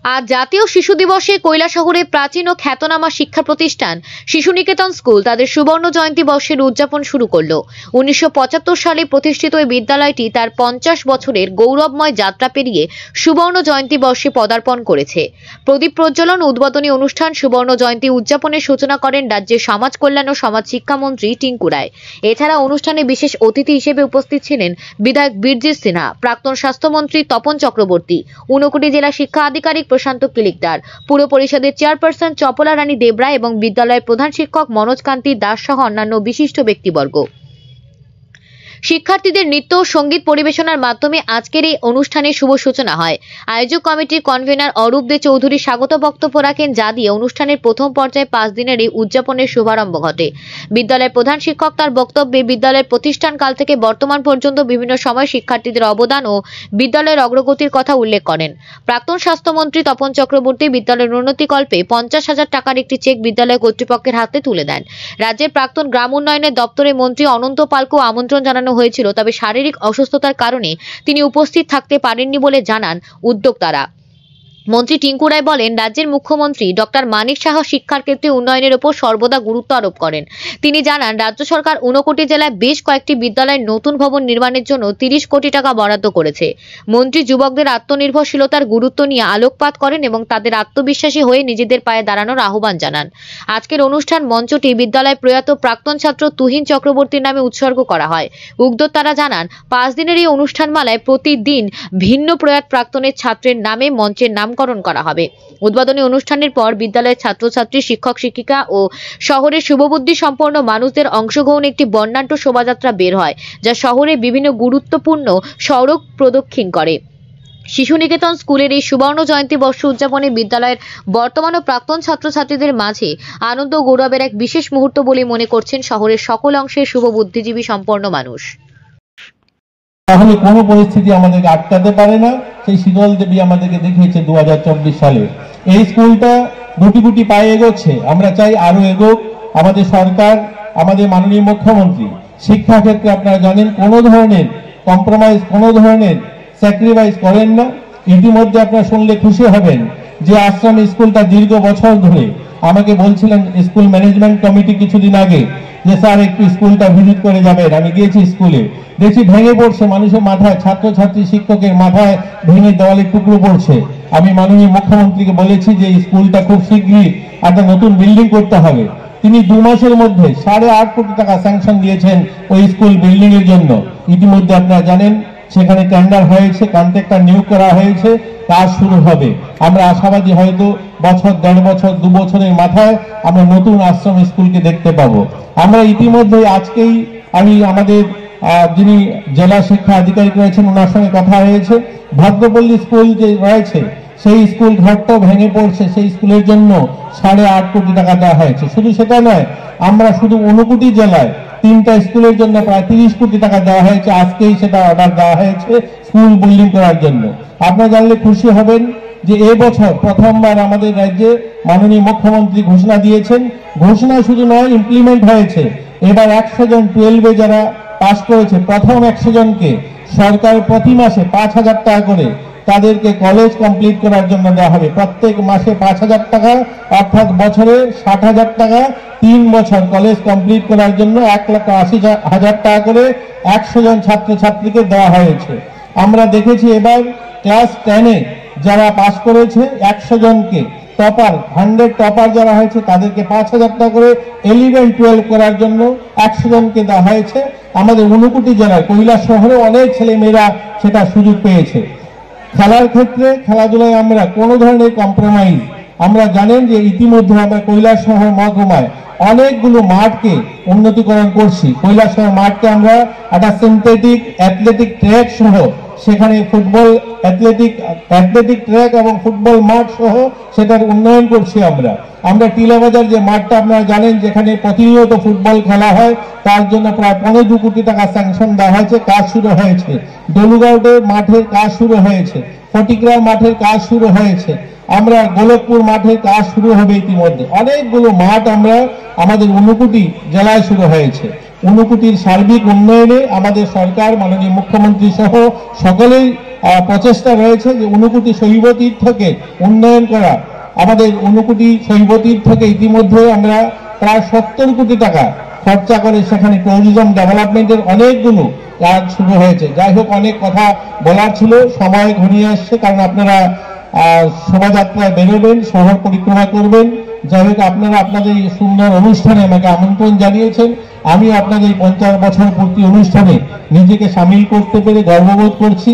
আজ জাতীয় শিশু দিবসে কৈলাসহরে প্রাচীন ও খ্যাতনামা শিক্ষা প্রতিষ্ঠান শিশু নিকেতন স্কুল তাদের সুবর্ণ জয়ন্তী বর্ষের উদযাপন শুরু করলো। 1975 সালে প্রতিষ্ঠিত এই বিদ্যালয়টি তার 50 বছরের গৌরবময় যাত্রা পেরিয়ে সুবর্ণ জয়ন্তী বর্ষে পদার্পণ করেছে। প্রদীপ প্রজ্বলন উদ্বোধনী অনুষ্ঠান সুবর্ণ জয়ন্তী উদযাপনের সূচনা করেন রাজ্যের সমাজ কল্যাণ ও সমাজ শিক্ষামন্ত্রী টিঙ্কু রায়। এছাড়া অনুষ্ঠানে বিশেষ অতিথি হিসেবে উপস্থিত ছিলেন বিধায়ক বীরজিৎ সিনহা, প্রাক্তন স্বাস্থ্যমন্ত্রী তপন চক্রবর্তী, ঊনকোটি জেলা শিক্ষা আধিকারিক প্রশান্ত কিলিকদার, পুর পরিষদের চেয়ারপারসন চপলা রানী দেবরা এবং বিদ্যালয়ের প্রধান শিক্ষক মনোজ কান্তি দাস সহ অন্যান্য বিশিষ্ট ব্যক্তিবর্গ। শিক্ষার্থীদের নৃত্য ও সঙ্গীত পরিবেশনার মাধ্যমে আজকের এই অনুষ্ঠানের শুভ সূচনা হয়। আয়োজক কমিটির কনভেনার অরূপ দে চৌধুরী স্বাগত বক্তব্য রাখেন, যা দিয়ে অনুষ্ঠানের প্রথম পর্যায়ে 5 দিনের এই উদযাপনের শুভারম্ভ ঘটে। বিদ্যালয়ের প্রধান শিক্ষক তার বক্তব্যে বিদ্যালয়ের প্রতিষ্ঠানকাল থেকে বর্তমান পর্যন্ত বিভিন্ন সময় শিক্ষার্থীদের অবদান ও বিদ্যালয়ের অগ্রগতির কথা উল্লেখ করেন। প্রাক্তন স্বাস্থ্যমন্ত্রী তপন চক্রবর্তী বিদ্যালয়ের উন্নতিকল্পে 50,000 টাকার একটি চেক বিদ্যালয় কর্তৃপক্ষের হাতে তুলে দেন। রাজ্যের প্রাক্তন গ্রাম উন্নয়নের দপ্তরের মন্ত্রী অনন্ত পালকেও আমন্ত্রণ জানানো হয়েছিল, তবে শারীরিক অসুস্থতার কারণে তিনি উপস্থিত থাকতে পারেননি বলে জানান উদ্যোক্তারা। মন্ত্রী টিঙ্কু রায় বলেন, রাজ্যের মুখ্যমন্ত্রী ডক্টর মানিক সাহা শিক্ষার ক্ষেত্রে উন্নয়নের উপর সর্বদা গুরুত্ব আরোপ করেন। তিনি জানান, রাজ্য সরকার ঊনকোটি জেলায় বেশ কয়েকটি বিদ্যালয়ের নতুন ভবন নির্মাণের জন্য 30 কোটি টাকা বরাদ্দ করেছে। মন্ত্রী যুবকদের আত্মনির্ভরশীলতার গুরুত্ব নিয়ে আলোকপাত করেন এবং তাদের আত্মবিশ্বাসী হয়ে নিজেদের পায়ে দাঁড়ানোর আহ্বান জানান। আজকের অনুষ্ঠান মঞ্চটি বিদ্যালয়ের প্রয়াত প্রাক্তন ছাত্র তুহিন চক্রবর্তীর নামে উৎসর্গ করা হয়। উদ্যোক্তারা জানান, 5 দিনের এই অনুষ্ঠানমালায় প্রতিদিন ভিন্ন প্রয়াত প্রাক্তনের ছাত্রের নামে মঞ্চের নামকরণ করা হবে। উদ্বোধনী অনুষ্ঠানের পর বিদ্যালয়ের ছাত্রছাত্রী, শিক্ষক শিক্ষিকা ও শহরের শুভবুদ্ধি সম্পন্ন মানুষদের অংশগ্রহণে একটি বর্ণাঢ্য শোভাযাত্রা বের হয়, যা শহরে বিভিন্ন গুরুত্বপূর্ণ সড়ক প্রদক্ষিণ করে। শিশু নিকেতন স্কুলের এই সুবর্ণ জয়ন্তী বর্ষ উদযাপনে বিদ্যালয়ের বর্তমান ও প্রাক্তন ছাত্রছাত্রীদের মাঝে আনন্দ ও গৌরবের এক বিশেষ মুহূর্ত বলে মনে করছেন শহরের সকল অংশের শুভ বুদ্ধিজীবী সম্পন্ন মানুষ। তাহলে কোনো পরিস্থিতি আমাদেরকে আটকাতে পারে না। সেই শীতল দেবী আমাদেরকে দেখিয়েছে 2024 সালে। এই স্কুলটা গুটি গুটি পায়ে এগোচ্ছে। আমরা চাই আরো এগোক। আমাদের সরকার, আমাদের মাননীয় মুখ্যমন্ত্রী শিক্ষা ক্ষেত্রে আপনারা জানেন কোনো ধরনের কম্প্রোমাইজ, কোনো ধরনের স্যাক্রিফাইস করেন না। ইতিমধ্যে আপনারা শুনলে খুশি হবেন যে আশ্রম স্কুলটা দীর্ঘ বছর ধরে আমাকে বলছিলেন স্কুল ম্যানেজমেন্ট কমিটি কিছুদিন আগে যে স্যার একটু স্কুলটা ভিজিট করে যাবেন। আমি গিয়েছি স্কুলে, দেখছি ভেঙে পড়ছে, মানুষের মাথায়, ছাত্রছাত্রী শিক্ষকের মাথায় ভেঙে দেওয়ালে টুকরো পড়ছে। আমি মাননীয় মুখ্যমন্ত্রীকে বলেছি যে স্কুলটা খুব শীঘ্রই একটা নতুন বিল্ডিং করতে হবে। তিনি 2 মাসের মধ্যে 8.5 কোটি টাকা স্যাংশন দিয়েছেন ওই স্কুল বিল্ডিং এর জন্য। ইতিমধ্যে আপনারা জানেন সেখানে টেন্ডার হয়েছে, কন্ট্রাক্টর নিয়োগ করা হয়েছে, কাজ শুরু হবে। আমরা আশাবাদী হয়তো বছর, 1.5 বছর, 2 বছরের মাথায় আমরা নতুন আশ্রম স্কুলকে দেখতে পাবো। আমরা ইতিমধ্যে আজকেই আমি আমাদের যিনি জেলা শিক্ষা আধিকারিক রয়েছেন ওনার সঙ্গে কথা হয়েছে। ভদ্রপল্লী স্কুল যে রয়েছে সেই স্কুল ঘরটাও ভেঙে পড়ছে, সেই স্কুলের জন্য 8.5 কোটি টাকা দেওয়া হয়েছে। শুধু সেটা নয়, আমরা শুধু ঊনকোটি জেলায় 3টা স্কুলের জন্য প্রায় 30 কোটি টাকা দেওয়া হয়েছে। আজকেই সেটা অর্ডার দেওয়া হয়েছে স্কুল বিল্ডিং করার জন্য। আপনারা জানলে খুশি হবেন যে এবছর প্রথমবার আমাদের রাজ্যে মাননীয় মুখ্যমন্ত্রী ঘোষণা দিয়েছেন। ঘোষণা শুধু নয়, ইমপ্লিমেন্ট হয়েছে। এবার 100 জন 12-এ যারা পাস করেছে, প্রথম 100 জনকে সরকার প্রতি মাসে 5,000 টাকা করে তাদেরকে কলেজ কমপ্লিট করার জন্য দেওয়া হবে। প্রত্যেক মাসে 5,000 টাকা, অর্থাৎ বছরে 60,000 টাকা। 3 বছর কলেজ কমপ্লিট করার জন্য 1,80,000 টাকা করে 100 জন ছাত্রছাত্রীকে দেওয়া হয়েছে। আমরা দেখেছি এবার ক্লাস 10-এ যারা পাস করেছে 100 জনকে টপার, 100 টপার যারা হয়েছে তাদেরকে 5,000 টাকা করে 11-12 করার জন্য 100 জনকে দেওয়া হয়েছে। আমাদের ঊনকোটি জেলার কৈলাস শহরে অনেক ছেলে মেয়েরা সেটা সুযোগ পেয়েছে। খেলার ক্ষেত্রে, খেলাধুলায় আমরা কোনো ধরনের কম্প্রোমাইজ, আমরা জানেন যে ইতিমধ্যে আমরা কৈলাস শহর মহকুমায় অনেকগুলো মাঠকে উন্নতিকরণ করছি। কৈলাস শহর মাঠকে আমরা একটা সিনথেটিক অ্যাথলেটিক ট্র্যাক সহ, সেখানে ফুটবল অ্যাথলেটিক ট্র্যাক এবং ফুটবল মাঠ সহ সেটার উন্নয়ন করছি। আমরা টিলাবাজার যে মাঠটা আপনারা জানেন যেখানে প্রতিনিয়ত ফুটবল খেলা হয়, তার জন্য প্রায় 15 কোটি টাকা স্যাংশন দেওয়া হয়েছে, কাজ শুরু হয়েছে। ডলুগাঁওয়ের মাঠের কাজ শুরু হয়েছে, ফটিকরা মাঠের কাজ শুরু হয়েছে, আমরা গোলকপুর মাঠের কাজ শুরু হবে ইতিমধ্যে। অনেকগুলো মাঠ আমরা আমাদের ঊনকোটি জেলায় শুরু হয়েছে। ঊনকোটির সার্বিক উন্নয়নে আমাদের সরকার, মাননীয় মুখ্যমন্ত্রী সহ সকলেই প্রচেষ্টা রয়েছে যে ঊনকোটি শৈব তীর্থকে উন্নয়ন করা। আমাদের ঊনকোটি শৈব তীর্থকে ইতিমধ্যে আমরা প্রায় 70 কোটি টাকা খরচা করে সেখানে ট্যুরিজম ডেভেলপমেন্টের অনেকগুলো কাজ শুরু হয়েছে। যাই হোক, অনেক কথা বলার ছিল, সময় ঘনিয়ে আসছে, কারণ আপনারা শোভাযাত্রায় বেরোবেন, শহর পরিক্রমা করবেন। যাই হোক, আপনারা আপনাদের এই সুন্দর অনুষ্ঠানে আমাকে আমন্ত্রণ জানিয়েছেন। আমি আপনাদের 50 বছর পূর্তি অনুষ্ঠানে নিজেকে সামিল করতে পেরে গর্ববোধ করছি।